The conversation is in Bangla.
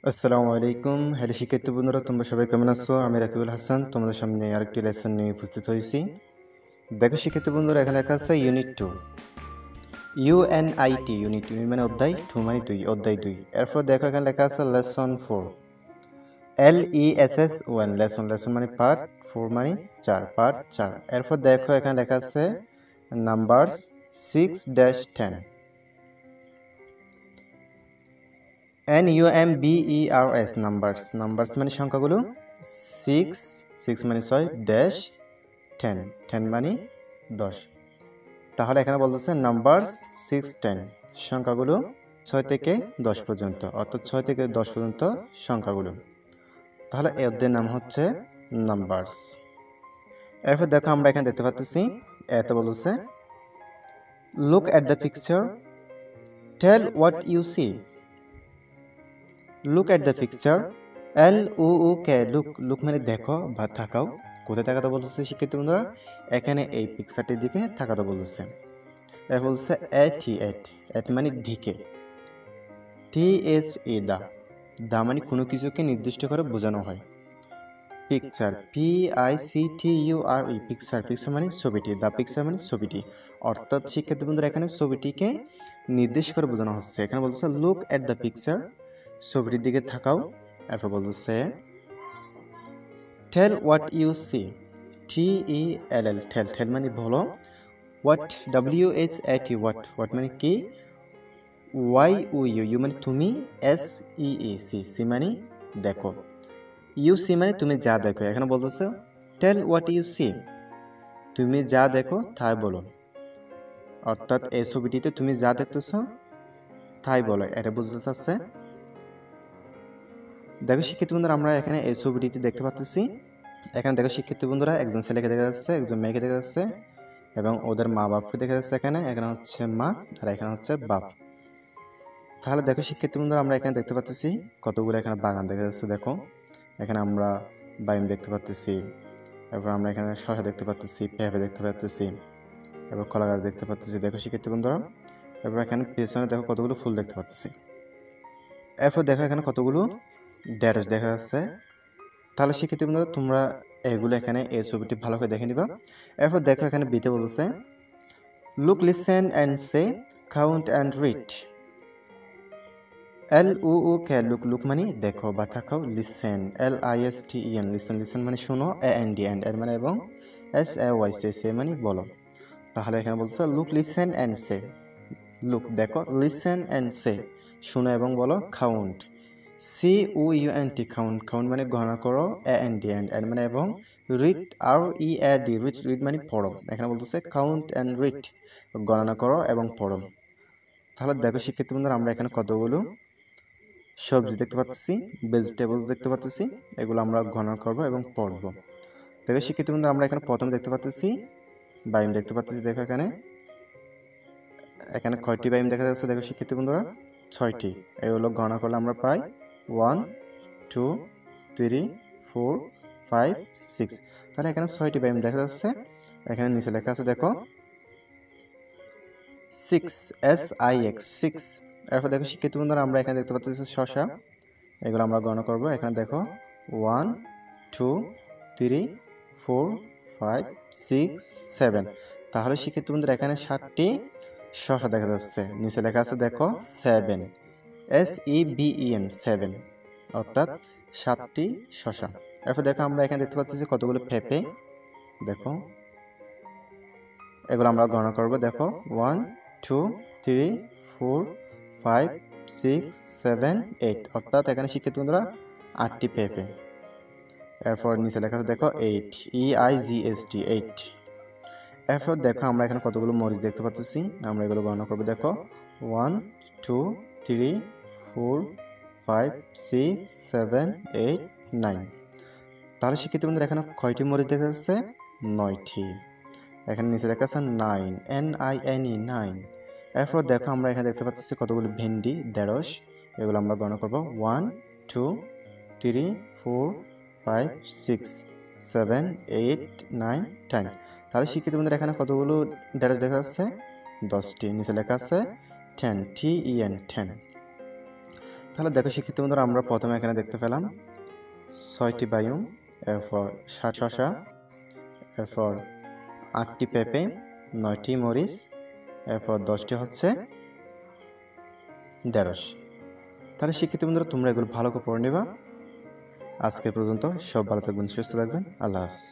আসসালামু আলাইকুম। হ্যালো শিক্ষার্থী বন্ধুরা, তোমরা সবাই কেমন আছো? আমি রাকিবুল হাসান তোমাদের সামনে আরেকটি লেসন নিয়ে উপস্থিত হয়েছি। দেখো শিক্ষার্থী বন্ধুরা, এখানে লেখা আছে ইউনিট 2, ইউএনআইটি। ইউনিট মানে অধ্যায়, 2 মানে 2, অধ্যায় 2। এরপর দেখো এখানে লেখা আছে লেসন 4, LESSON। লেসন মানে পার্ট, 4 মানে 4, পার্ট 4। এরপর দেখো এখানে লেখা আছে নাম্বারস 6-10। NUMBERS, নাম্বারস মানে সংখ্যাগুলো। 6 মানে 6, ড্যাশ 10 মানে 10। তাহলে এখানে বলতেছে নাম্বারস 6-10, সংখ্যাগুলো 6 থেকে 10 পর্যন্ত, অর্থাৎ 6 থেকে 10 পর্যন্ত সংখ্যাগুলো। তাহলে এই অধ্যায়ের নাম হচ্ছে নাম্বারস। এরপর দেখো আমরা এখানে দেখতে পাচ্ছি এতে বলতেছে look at the picture, tell what you see. Look at the picture, LUK, look মানে দেখো বা তাকাও। কোথায় তাকাতে বলতেছে শিক্ষার্থী বন্ধুরা? এখানে এই পিকচারটির দিকে তাকাতে বলতেছে। এর বলছে এট মানে দিকে, THE দা মানে কোনো কিছুকে নির্দিষ্ট করে বোঝানো হয়। পিকচার, PICTURE, পিকচার মানে ছবিটি, দা পিকচার মানে ছবিটি। অর্থাৎ শিক্ষার্থী বন্ধুরা এখানে ছবিটিকে নির্দেশ করে বোঝানো হচ্ছে। এখানে বলতেছে লুক এট দ্য পিকচার, ছবিটির দিকে তাকাও। এরপর বলতেছে tell what you see, TELL, tell মানে বলো। হোয়াট, WHAT, হোয়াট মানে কি। YOU মানে তুমি, SEEC মানে দেখো। ইউসি মানে তুমি যা দেখো। এখানে বলতেছে টেল হোয়াট ইউ সি, তুমি যা দেখো তাই বলো। অর্থাৎ এই ছবিটিতে তুমি যা দেখতেছো তাই বলো, এটা বুঝতে চাচ্ছে। দেখো শিক্ষার্থী বন্ধুরা, আমরা এখানে এই ছবিটিতে দেখতে পাচ্ছি। এখানে দেখো শিক্ষার্থী বন্ধুরা, একজন ছেলেকে দেখা যাচ্ছে, একজন মেয়েকে দেখা যাচ্ছে, এবং ওদের মা বাপকে দেখা যাচ্ছে। এখানে হচ্ছে মা আর এখানে হচ্ছে বাপ। তাহলে দেখো শিক্ষার্থী বন্ধুরা, আমরা এখানে দেখতে পাচ্ছি কতগুলো এখানে বাগান দেখা যাচ্ছে। দেখো এখানে আমরা বাইম দেখতে পাচ্ছি, এরপর আমরা এখানে শসা দেখতে পাচ্ছি, পেঁপে দেখতে পাচ্ছি, এরপর কলা গাছ দেখতে পাচ্ছি। দেখো শিক্ষার্থী বন্ধুরা, এরপর এখানে পেছনে দেখো কতগুলো ফুল দেখতে পাচ্ছি। এরপর দেখো এখানে কতগুলো ঢেঁড়স দেখা যাচ্ছে। তাহলে শিক্ষার্থী বন্ধুরা, তোমরা এগুলো এখানে এই ছবিটি ভালো করে দেখে নিবা। এরপর দেখো এখানে বিতে বলছে look, listen and say, count and read. LUK, look মানে দেখো বা তাকাও। লিসেন, LISTEN, লিসেন মানে শোনো। AND, এর মানে এবং। SAY, সে মানে বলো। তাহলে এখানে বলছে look, listen and say. Look দেখো, লিসেন অ্যান্ড সে শোনো এবং বলো। কাউন্ট, COUNT, কাউন্ট মানে গণনা করো। AND, এর মানে এবং। রিড, READ, রিড মানে পড়ো। এখানে বলতেছে কাউন্ট অ্যান্ড রিড, গণনা করো এবং পড়ো। তাহলে দেখো শিক্ষার্থী বন্ধুরা, আমরা এখানে কতগুলো সবজি দেখতে পাচ্ছি, ভেজিটেবলস দেখতে পাচ্ছি। এগুলো আমরা গণনা করব এবং পড়ব। দেখো শিক্ষার্থী বন্ধুরা, আমরা এখানে প্রথম দেখতে পাচ্ছি বাইম দেখতে পাচ্ছি। দেখো এখানে কয়টি বাইম দেখা যাচ্ছে? দেখো শিক্ষার্থী বন্ধুরা, 6টি। এগুলো গণনা করলে আমরা পাই 1 2 3 4 5 6। তাহলে এখানে 6টি বাইম দেখা যাচ্ছে। এখানে নিচে লেখা আছে দেখো 6, SIX। এরপর দেখো শিক্ষার্থী বন্ধুরা, আমরা এখানে দেখতে পাচ্ছি শসা। এগুলো আমরা গণনা করব। এখানে দেখো 1 2 3 4 5 6 7। তাহলে শিক্ষার্থী বন্ধুরা, এখানে 7টি শসা দেখা যাচ্ছে। নিচে লেখা আছে দেখো 7, SEVEN, 7, অর্থাৎ 7টি শসা। এরপর দেখো আমরা এখানে দেখতে পাচ্ছি কতগুলো পেঁপে। দেখো এগুলো আমরা গণনা করব। দেখো 1 2 3 4 5 6 7 8, অর্থাৎ এখানে শিক্ষার্থী বন্ধুরা 8টি পেঁপে। এরপর নিচে লেখা আছে দেখো 8, EIGHT, 8। এরপর দেখো আমরা এখানে কতগুলো মরিচ দেখতে পাচ্ছি। আমরা এগুলো গণনা করব। দেখো 1 2 3 4 5 6 7 8 9। তাহলে শিক্ষার্থী বন্ধুরা, এখানে কয়টি মরিচ দেখা যাচ্ছে? 9টি। এখানে নিচে লেখা আছে 9, NINE, 9। এরপর দেখো আমরা এখানে দেখতে পাচ্ছি কতগুলো ভেন্ডি, ঢেঁড়স। এগুলো আমরা গণনা করব। 1 2 3 4 5 6 7 8 9 10। তাহলে শিক্ষিত বন্ধুরা, এখানে কতগুলো ঢেঁড়স দেখা যাচ্ছে? 10টি। নিচে লেখা আছে 10, TEN, 10। তাহলে দেখো শিক্ষিত বন্ধুরা, আমরা প্রথমে এখানে দেখতে পেলাম 6টি বায়ুম, এরপর 60 শসা, এরপর 8টি পেঁপে, 9টি মরিচ, এরপর 10টি হচ্ছে ঢেঁড়স। তাহলে শিক্ষিত বন্ধুরা, তোমরা এগুলো ভালো করে পড়ে নেবা। আজকে পর্যন্ত সব ভালো থাকবেন, সুস্থ থাকবেন। আল্লাহ হাফেজ।